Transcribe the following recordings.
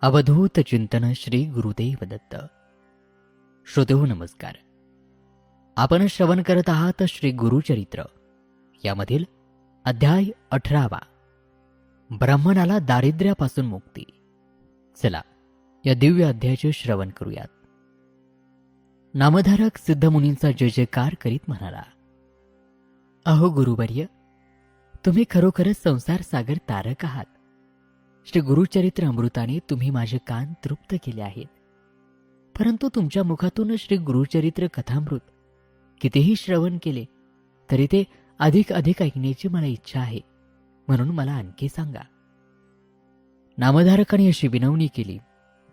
अवधूत चिंतन श्री गुरुदेव दत्त. श्रोतेहो नमस्कार. आपण श्रवण करत आहात श्री गुरुचरित्र यामधील अध्याय 18. ब्राह्मणाला दारिद्र्यापासून मुक्ती. चला या दिव्य अध्यायाचे श्रवण करूयात. नामधारक सिद्धमुनींचा जय जयकार करीत म्हणाला, अहो गुरुवर्य, तुम्ही खरोखरच संसार सागर तारक आहात. श्री गुरुचरित्र अमृताने तुम्ही माझे कान तृप्त केले आहेत. परंतु तुमच्या मुखातून श्री गुरुचरित्र कथामृत कितीही श्रवण केले तरी ते अधिक अधिक ऐकण्याची मला इच्छा आहे, म्हणून मला आणखी सांगा. नामधारकाने अशी विनवणी केली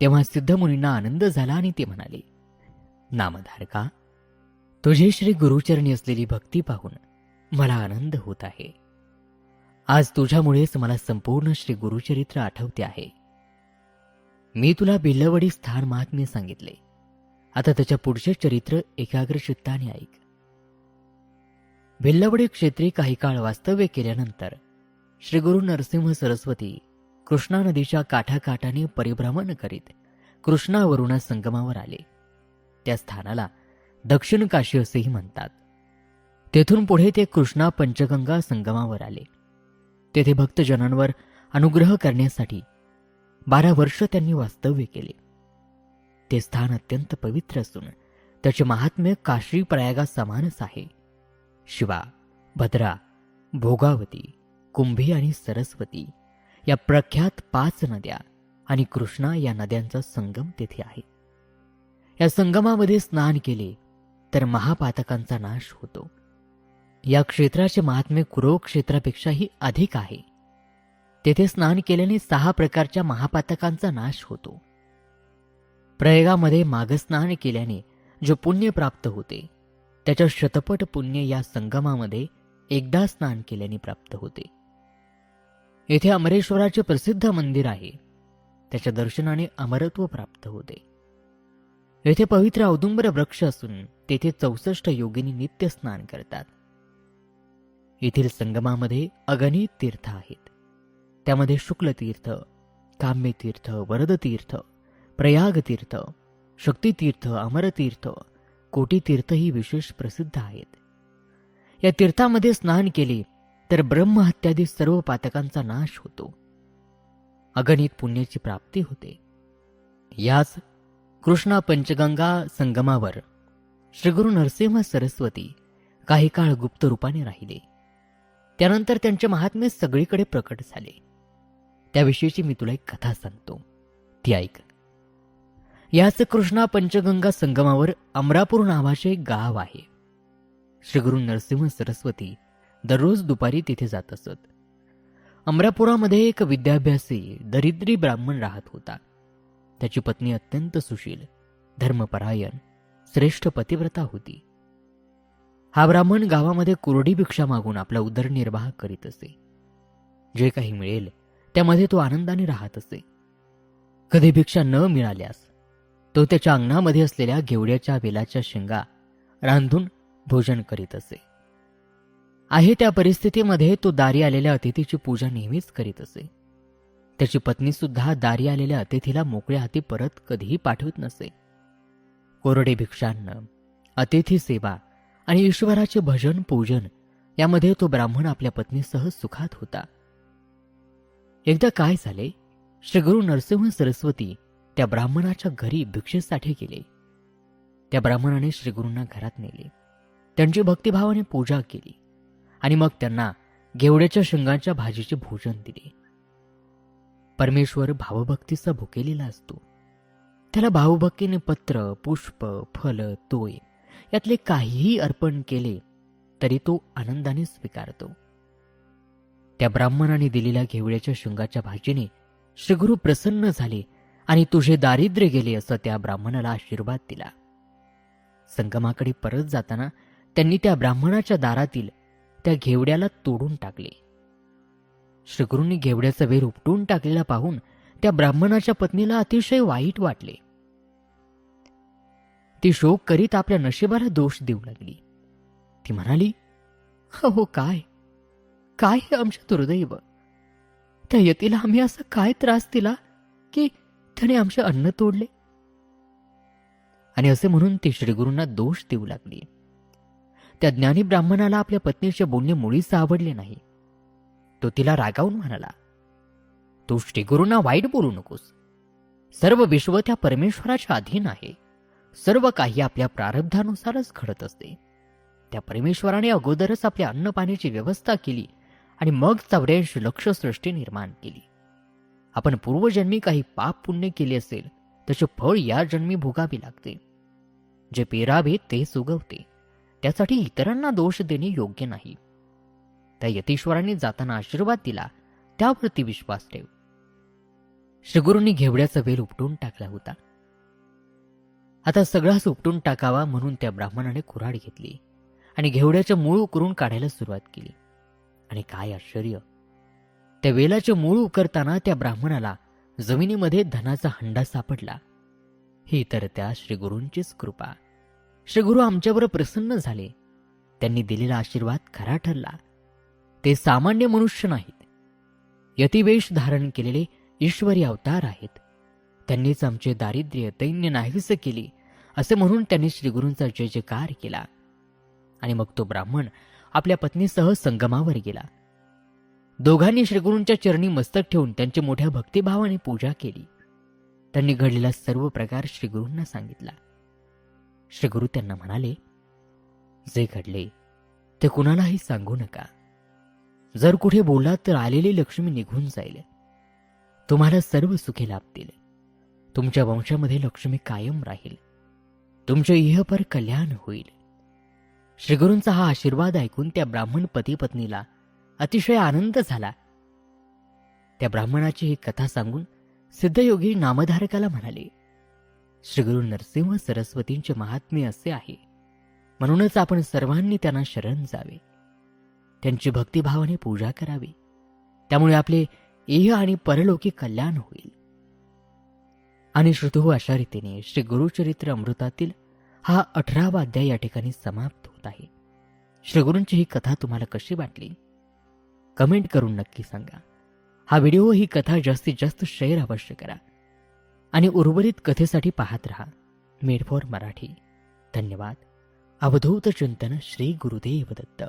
तेव्हा सिद्धमुनींना आनंद झाला आणि ते म्हणाले, नामधारका, तुझी श्री गुरुचरणी असलेली भक्ती पाहून मला आनंद होत आहे. आज तुझ्यामुळेच मला संपूर्ण श्री गुरुचरित्र आठवते आहे. मी तुला भिल्लवडी स्थान महात्म्य सांगितले. आता त्याच्या पुढचे चरित्र एकाग्र चित्ताने ऐक. भिल्लवडी क्षेत्री काही काळ वास्तव्य केल्यानंतर श्री गुरु नरसिंह सरस्वती कृष्णा नदीच्या काठाकाठाने परिभ्रमण करीत कृष्णा संगमावर आले. त्या स्थानाला दक्षिण काशी असेही म्हणतात. तेथून पुढे ते कृष्णा पंचगंगा संगमावर आले. तेथे भक्तजनांवर अनुग्रह करण्यासाठी 12 वर्ष त्यांनी वास्तव्य केले. ते स्थान अत्यंत पवित्र असून त्याचे महात्म्य काशी प्रयागा समानच आहे. शिवा, भद्रा, भोगावती, कुंभी आणि सरस्वती या प्रख्यात 5 नद्या आणि कृष्णा या नद्यांचा संगम तेथे आहे. या संगमामध्ये स्नान केले तर महापातकांचा नाश होतो. या क्षेत्राचे महात्म्य कुरव क्षेत्रापेक्षाही अधिक आहे. तेथे स्नान केल्याने 6 प्रकारच्या महापातकांचा नाश होतो. प्रयागामध्ये माघस्नान केल्याने जो पुण्य प्राप्त होते त्याच्या शतपट पुण्य या संगमामध्ये एकदा स्नान केल्याने प्राप्त होते. येथे अमरेश्वराचे प्रसिद्ध मंदिर आहे. त्याच्या दर्शनाने अमरत्व प्राप्त होते. येथे पवित्र औदुंबर वृक्ष असून तेथे 64 योगिनी नित्य स्नान करतात. येथील संगमामध्ये अगणित तीर्थ आहेत. त्यामध्ये शुक्लतीर्थ, काम्यतीर्थ, वरदतीर्थ, प्रयागतीर्थ, शक्तितीर्थ, अमरतीर्थ, कोटीतीर्थ ही विशेष प्रसिद्ध आहेत. या तीर्थामध्ये स्नान केले तर ब्रह्महत्यादी सर्व पातकांचा नाश होतो. अगणित पुण्याची प्राप्ती होते. याच कृष्णा पंचगंगा संगमावर श्रीगुरु नरसिंह सरस्वती काही काळ गुप्त रूपाने राहिले. त्यानंतर त्यांचे महात्म्य सगळीकडे प्रकट झाले. त्याविषयीची मी तुला एक कथा सांगतो, ती ऐक. याच कृष्णा पंचगंगा संगमावर अमरापूर नावाचे एक गाव आहे. श्रीगुरु नरसिंह सरस्वती दररोज दुपारी तिथे जात असत. अमरापुरामध्ये एक विद्याभ्यासी दरिद्री ब्राह्मण राहत होता. त्याची पत्नी अत्यंत सुशील, धर्मपरायण, श्रेष्ठ पतिव्रता होती. हा ब्राह्मण गावामध्ये कुरडी भिक्षा मागून आपला उदरनिर्वाह करीत असे. जे काही मिळेल त्यामध्ये तो आनंदाने राहत असे. कधी भिक्षा न मिळाल्यास तो त्याच्या अंगणामध्ये असलेल्या घेवड्याच्या वेलाच्या शेंगा रांधून भोजन करीत असे. आहे त्या परिस्थितीमध्ये तो दारी आलेल्या अतिथीची पूजा नेहमीच करीत असे. त्याची पत्नी सुद्धा दारी आलेल्या अतिथीला मोकळ्या हाती परत कधीही पाठवत नसे. कोरडे भिक्षान्न, अतिथी सेवा आणि ईश्वराचे भजन पूजन यामध्ये तो ब्राह्मण आपल्या पत्नीसह सुखात होता. एकदा काय झाले, श्री गुरु नरसिंह सरस्वती त्या ब्राह्मणाच्या घरी भिक्षेसाठी गेले. त्या ब्राह्मणाने श्रीगुरूंना घरात नेले, त्यांची भक्तिभावाने पूजा केली आणि मग त्यांना घेवड्याच्या शेंगांच्या भाजीचे भोजन दिले. परमेश्वर भावभक्तीचा भुकेलेला असतो. त्याला भावभक्तीने पत्र, पुष्प, फल, तोय यातले काहीही अर्पण केले तरी तो आनंदाने स्वीकारतो. त्या ब्राह्मणाने दिलेल्या घेवड्याच्या शेंगाच्या भाजीने श्रीगुरु प्रसन्न झाले आणि तुझे दारिद्र्य गेले असं त्या ब्राह्मणाला आशीर्वाद दिला. संगमाकडे परत जाताना त्यांनी त्या ब्राह्मणाच्या दारातील त्या घेवड्याला तोडून टाकले. श्रीगुरूंनी घेवड्याचा वेर उपटून टाकलेला पाहून त्या ब्राह्मणाच्या पत्नीला अतिशय वाईट वाटले. ती शोक करीत आपल्या नशिबाला दोष देऊ लागली. ती म्हणाली, हो काय हे आमचे दुर्दैव. त्या यतीला आम्ही असा काय त्रास दिला की त्याने आमचे अन्न तोडले. आणि असे म्हणून ती श्रीगुरूंना दोष देऊ लागली. त्या ज्ञानी ब्राह्मणाला आपल्या पत्नीचे बोलणे मुळीच आवडले नाही. तो तिला रागावून म्हणाला, तू श्रीगुरूंना वाईट बोलू नकोस. सर्व विश्व त्या परमेश्वराच्या अधीन आहे. सर्व काही आपल्या प्रारब्धानुसारच घडत असते. त्या परमेश्वराने अगोदरच आपल्या अन्न पाण्याची व्यवस्था केली आणि मग 84 लक्ष सृष्टी निर्माण केली. आपण पूर्वजन्मी काही पाप पुण्य केले असेल त्याचे फळ या जन्मी भोगावे लागते. जे पेरावे तेच उगवते. त्यासाठी इतरांना दोष देणे योग्य नाही. त्या यतीश्वराने जाताना आशीर्वाद दिला, त्यावरती विश्वास ठेव. श्रीगुरूंनी घेवड्याचा वेल उपटून टाकला होता. आता सगळाच उपटून टाकावा म्हणून त्या ब्राह्मणाने कुऱ्हाड घेतली आणि घेवड्याचे मूळ उकरून काढायला सुरुवात केली. आणि काय आश्चर्य, त्या वेलाचे मूळ उकरताना त्या ब्राह्मणाला जमिनीमध्ये धनाचा हंडा सापडला. ही तर त्या श्रीगुरूंचीच कृपा. श्रीगुरू आमच्यावर प्रसन्न झाले. त्यांनी दिलेला आशीर्वाद खरा ठरला. ते सामान्य मनुष्य नाहीत, यतिवेश धारण केलेले ईश्वरी अवतार आहेत. त्यांनीच आमचे दारिद्र्य दैन्य नाहीसे केली असे म्हणून त्यांनी श्रीगुरूंचा जय जयकार केला. आणि मग तो ब्राह्मण आपल्या पत्नीसह संगमावर गेला. दोघांनी श्रीगुरूंच्या चरणी मस्तक ठेवून त्यांची मोठ्या भक्तिभावाने पूजा केली. त्यांनी घडलेला सर्व प्रकार श्रीगुरूंना सांगितला. श्रीगुरू त्यांना म्हणाले, जे घडले ते कुणालाही सांगू नका. जर कुठे बोललात तर आलेली लक्ष्मी निघून जाईल. तुम्हाला सर्व सुखे लाभतील. तुमच्या वंशामध्ये लक्ष्मी कायम राहील. तुमचे इहपर कल्याण होईल. श्रीगुरूंचा हा आशीर्वाद ऐकून त्या ब्राह्मण पती पत्नीला अतिशय आनंद झाला. त्या ब्राह्मणाची ही कथा सांगून सिद्धयोगी नामधारकाला म्हणाले, श्रीगुरू नरसिंह सरस्वतींचे महात्म्य असे आहे, म्हणूनच आपण सर्वांनी त्यांना शरण जावे. त्यांची भक्तिभावाने पूजा करावी. त्यामुळे आपले इह आणि परलोकी कल्याण होईल. आणि श्रोतो, अशा रीतीने श्री गुरुचरित्र अमृतातील हा 18वा अध्याय या ठिकाणी समाप्त होत आहे. श्रीगुरूंची ही कथा तुम्हाला कशी वाटली कमेंट करून नक्की सांगा. हा व्हिडिओ, ही कथा जास्तीत जास्त शेअर अवश्य करा आणि उर्वरित कथेसाठी पाहत रहा मेड फॉर मराठी. धन्यवाद. अवधूत चिंतन श्री गुरुदेव दत्त.